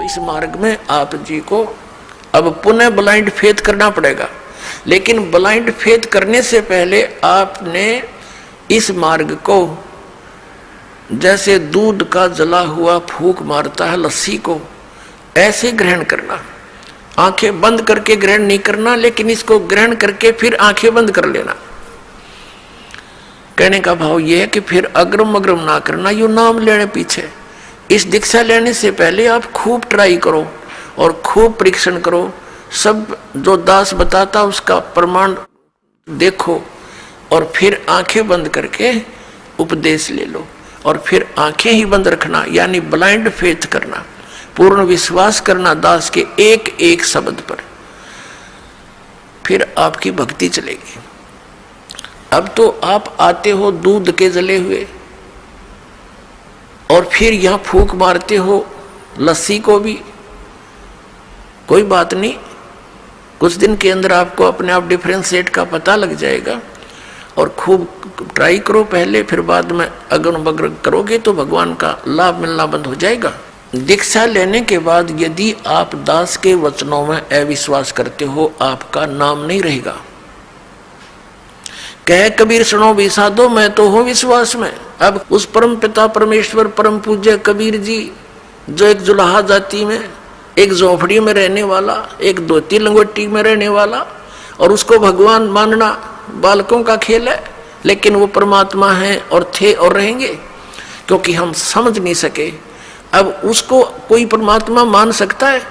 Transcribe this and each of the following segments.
इस मार्ग में आप जी को अब पुनः ब्लाइंड फेथ करना पड़ेगा। लेकिन ब्लाइंड फेथ करने से पहले आपने इस मार्ग को जैसे दूध का जला हुआ फूंक मारता है लस्सी को, ऐसे ग्रहण करना। आंखें बंद करके ग्रहण नहीं करना, लेकिन इसको ग्रहण करके फिर आंखें बंद कर लेना। कहने का भाव यह है कि फिर अग्रम अग्रम ना करना, यू नाम लेने पीछे। इस दीक्षा लेने से पहले आप खूब ट्राई करो और खूब परीक्षण करो, सब जो दास बताता उसका प्रमाण देखो, और फिर आंखें बंद करके उपदेश ले लो। और फिर आंखें ही बंद रखना, यानी ब्लाइंड फेथ करना, पूर्ण विश्वास करना दास के एक एक शब्द पर, फिर आपकी भक्ति चलेगी। अब तो आप आते हो दूध के जले हुए, और फिर यहां फूंक मारते हो लस्सी को भी, कोई बात नहीं, कुछ दिन के अंदर आपको अपने आप डिफरेंशिएट का पता लग जाएगा। और खूब ट्राई करो पहले, फिर बाद में अगन बगन करोगे तो भगवान का लाभ मिलना बंद हो जाएगा। दीक्षा लेने के बाद यदि आप दास के वचनों में अविश्वास करते हो, आपका नाम नहीं रहेगा। कह कबीर सुनो भी साधो, मैं तो हूं विश्वास में। अब उस परम पिता परमेश्वर परम पूज्य कबीर जी, जो एक जुलाहा जाति में, एक झोपड़ी में रहने वाला, एक धोती लंगोटी में रहने वाला, और उसको भगवान मानना बालकों का खेल है। लेकिन वो परमात्मा है और थे और रहेंगे, क्योंकि हम समझ नहीं सके। अब उसको कोई परमात्मा मान सकता है?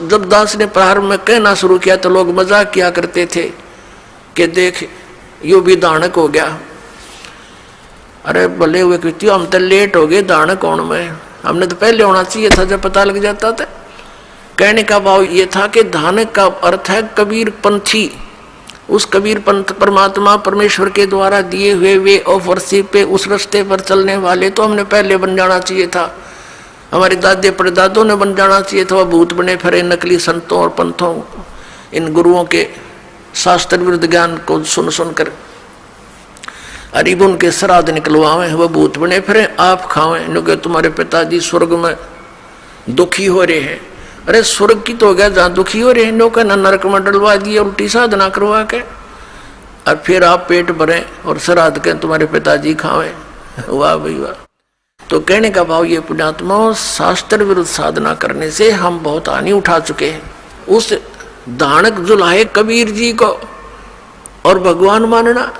जब दास ने प्रारंभ में कहना शुरू किया तो लोग मजाक किया करते थे कि देख यू भी दानक हो गया। अरे भले हुए कृत्य, हम तो लेट हो गए, दानक कौन में, हमने तो पहले होना चाहिए था जब पता लग जाता था। कहने का भाव ये था कि दानक का अर्थ है कबीर पंथी। उस कबीर पंथ परमात्मा परमेश्वर के द्वारा दिए हुए वे ऑफ वर्शिप पे, उस रास्ते पर चलने वाले तो हमने पहले बन जाना चाहिए था। हमारे दादे परदादों ने बन जाना चाहिए था। वह भूत बने फिरे नकली संतों और पंथों, इन गुरुओं के शास्त्र विरुद्ध ज्ञान को सुन सुनकर अरीब उनके श्राद्ध निकलवावे, वह भूत बने फिरे आप खावें, क्योंकि तुम्हारे पिताजी स्वर्ग में दुखी हो रहे हैं। अरे स्वर्ग की तो हो गया जहाँ दुखी हो रहे हैं, लोग ना नरक में डलवा दिए उल्टी साधना करवा के, और फिर आप पेट भरें और श्राद्ध के तुम्हारे पिताजी खावें। वाह भाई वाह। तो कहने का भाव ये पुण्यात्माओं, शास्त्र विरुद्ध साधना करने से हम बहुत हानि उठा चुके हैं। उस दानक जुलाहे कबीर जी को और भगवान मानना,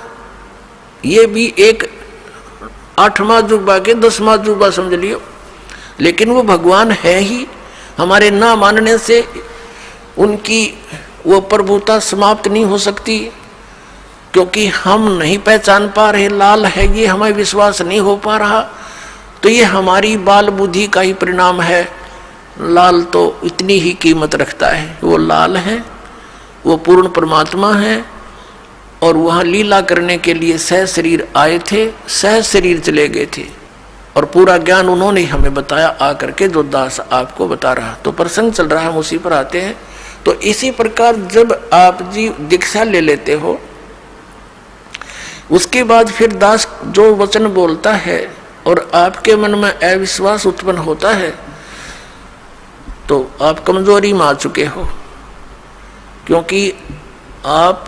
ये भी एक 8वां जुबा के 10वां जुबा समझ लियो। लेकिन वो भगवान है ही, हमारे ना मानने से उनकी वो प्रभुता समाप्त नहीं हो सकती, क्योंकि हम नहीं पहचान पा रहे लाल है ये, हमें विश्वास नहीं हो पा रहा। तो ये हमारी बाल बुद्धि का ही परिणाम है। लाल तो इतनी ही कीमत रखता है, वो लाल है, वो पूर्ण परमात्मा है, और वहाँ लीला करने के लिए सह शरीर आए थे, सह शरीर चले गए थे, और पूरा ज्ञान उन्होंने हमें बताया आकर के, जो दास आपको बता रहा। तो प्रसंग चल रहा है, हम उसी पर आते हैं। तो इसी प्रकार जब आप जी दीक्षा ले लेते हो, उसके बाद फिर दास जो वचन बोलता है और आपके मन में अविश्वास उत्पन्न होता है, तो आप कमजोरी में आ चुके हो। क्योंकि आप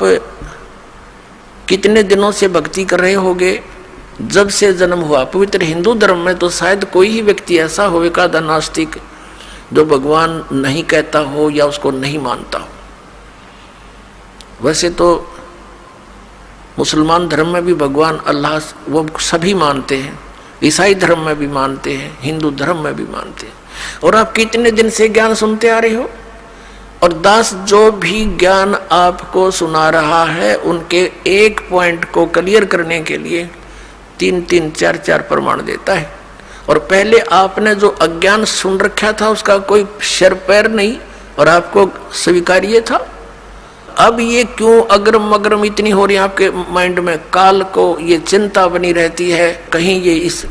कितने दिनों से भक्ति कर रहे होगे, जब से जन्म हुआ। पवित्र हिंदू धर्म में तो शायद कोई ही व्यक्ति ऐसा हो, एकाधा नास्तिक, जो भगवान नहीं कहता हो या उसको नहीं मानता हो। वैसे तो मुसलमान धर्म में भी भगवान अल्लाह वो सभी मानते हैं, ईसाई धर्म में भी मानते हैं, हिंदू धर्म में भी मानते हैं। और आप कितने दिन से ज्ञान सुनते आ रहे हो, और दास जो भी ज्ञान आपको सुना रहा है, उनके एक पॉइंट को क्लियर करने के लिए 3-3, 4-4 प्रमाण देता है। और पहले आपने जो अज्ञान सुन रखा था उसका कोई सिर पैर नहीं, और आपको स्वीकार्य था। अब ये क्यों अग्रम अग्रम इतनी हो रही है आपके माइंड में, काल को ये चिंता बनी रहती है, कहीं ये इस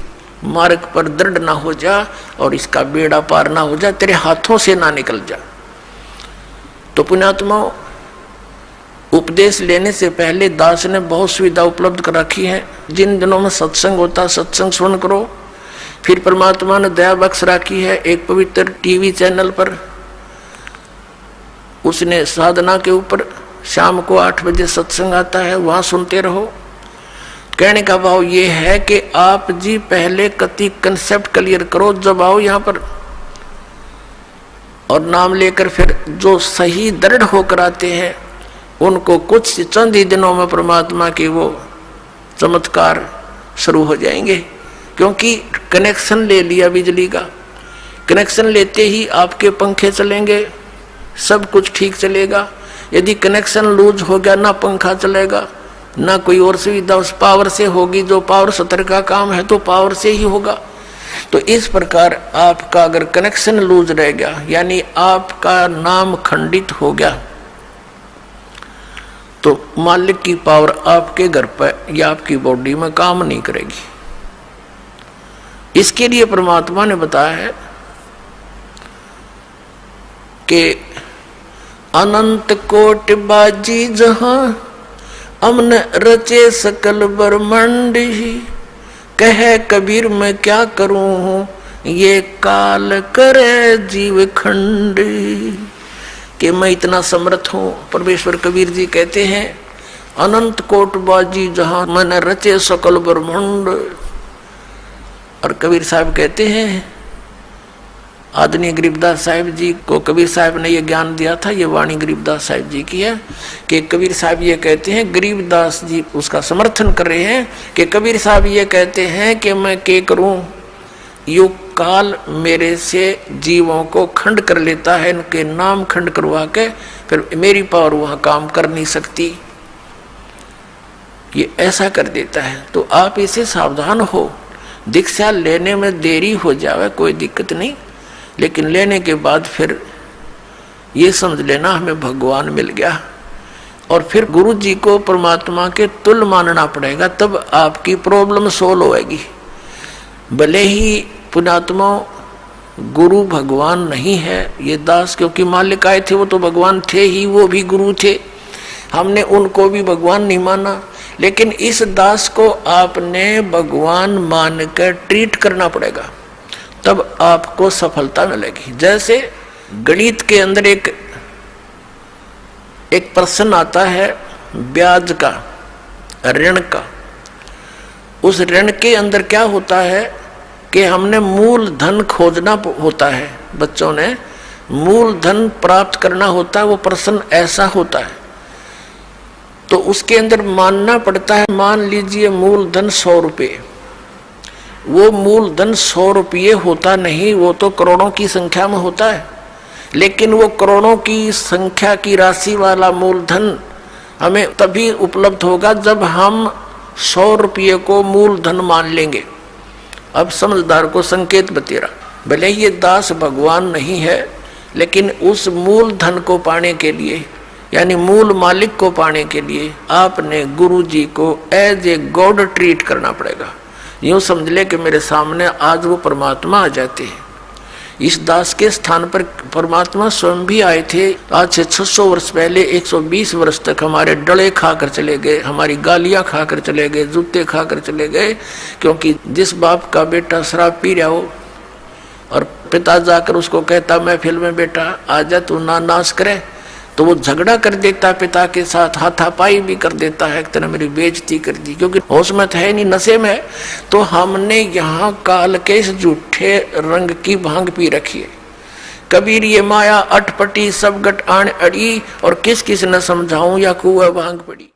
मार्ग पर दृढ़ ना हो जा और इसका बेड़ा पार ना हो जा, तेरे हाथों से ना निकल जा। तो पुण्यात्माओं, उपदेश लेने से पहले दास ने बहुत सुविधा उपलब्ध कर रखी है। जिन दिनों में सत्संग होता, सत्संग सुन करो, फिर परमात्मा ने दया बख्श रखी है, एक पवित्र टीवी चैनल पर उसने साधना के ऊपर शाम को 8 बजे सत्संग आता है, वहां सुनते रहो। कहने का भाव ये है कि आप जी पहले कति कंसेप्ट क्लियर करो, जब आओ यहाँ पर और नाम लेकर फिर जो सही दृढ़ होकर आते हैं उनको कुछ चंद ही दिनों में परमात्मा के वो चमत्कार शुरू हो जाएंगे। क्योंकि कनेक्शन ले लिया बिजली का, कनेक्शन लेते ही आपके पंखे चलेंगे, सब कुछ ठीक चलेगा। यदि कनेक्शन लूज हो गया, ना पंखा चलेगा ना कोई और सुविधा उस पावर से होगी, जो पावर सत्र का काम है तो पावर से ही होगा। तो इस प्रकार आपका अगर कनेक्शन लूज रह गया, यानी आपका नाम खंडित हो गया, तो मालिक की पावर आपके घर पर या आपकी बॉडी में काम नहीं करेगी। इसके लिए परमात्मा ने बताया है कि अनंत कोटि बाजी जहां अमन रचे सकल ब्रह्मांड ही, कहे कबीर मैं क्या करूं ये काल करे जीव खंड। कि मैं इतना समर्थ हूं। परमेश्वर कबीर जी कहते हैं अनंत कोट बाजी जहां मन रचे सकल ब्रह्मांड। और कबीर साहब कहते हैं, आदरणीय गरीबदास साहिब जी को कबीर साहब ने ये ज्ञान दिया था, ये वाणी गरीबदास साहिब जी की है कि कबीर साहब ये कहते हैं, गरीबदास जी उसका समर्थन कर रहे हैं कि कबीर साहब ये कहते हैं कि मैं क्या करूं, युग काल मेरे से जीवों को खंड कर लेता है, इनके नाम खंड करवा के फिर मेरी पावर वहां काम कर नहीं सकती, ये ऐसा कर देता है। तो आप इसे सावधान हो। दीक्षा लेने में देरी हो जावे कोई दिक्कत नहीं, लेकिन लेने के बाद फिर ये समझ लेना हमें भगवान मिल गया, और फिर गुरु जी को परमात्मा के तुल्य मानना पड़ेगा, तब आपकी प्रॉब्लम सोल्व होएगी। भले ही पुण्यात्मा गुरु भगवान नहीं है, ये दास क्योंकि मालिक आए थे वो तो भगवान थे ही, वो भी गुरु थे, हमने उनको भी भगवान नहीं माना, लेकिन इस दास को आपने भगवान मानकर ट्रीट करना पड़ेगा, तब आपको सफलता मिलेगी। जैसे गणित के अंदर एक प्रश्न आता है ब्याज का, ऋण का। उस ऋण के अंदर क्या होता है कि हमने मूल धन खोजना होता है, बच्चों ने मूल धन प्राप्त करना होता है, वो प्रश्न ऐसा होता है। तो उसके अंदर मानना पड़ता है, मान लीजिए मूल धन 100 रुपये, वो मूल धन 100 रुपये होता नहीं, वो तो करोड़ों की संख्या में होता है, लेकिन वो करोड़ों की संख्या की राशि वाला मूलधन हमें तभी उपलब्ध होगा जब हम 100 रुपये को मूलधन मान लेंगे। अब समझदार को संकेत बतेरा, भले ही ये दास भगवान नहीं है, लेकिन उस मूल धन को पाने के लिए, यानी मूल मालिक को पाने के लिए आपने गुरु जी को एज ए गॉड ट्रीट करना पड़ेगा। यूं समझ ले कि मेरे सामने आज वो परमात्मा आ जाते हैं। इस दास के स्थान पर परमात्मा स्वयं भी आए थे। आज से 600 वर्ष पहले 120 वर्ष तक हमारे डले खाकर चले गए, हमारी गालियां खाकर चले गए, जूते खाकर चले गए, क्योंकि जिस बाप का बेटा शराब पी रहा हो और पिता जाकर उसको कहता महफिल में बेटा आजा तू ना नाश करे, तो वो झगड़ा कर देता पिता के साथ, हाथापाई भी कर देता है, एक तरह मेरी बेइज्जती कर दी, क्योंकि होश में है नहीं, नशे में है। तो हमने यहाँ काल के इस झूठे रंग की भांग पी रखी है। कबीर ये माया अटपटी सब गट आन अड़ी, और किस किस न समझाऊं या कुआ भांग पड़ी।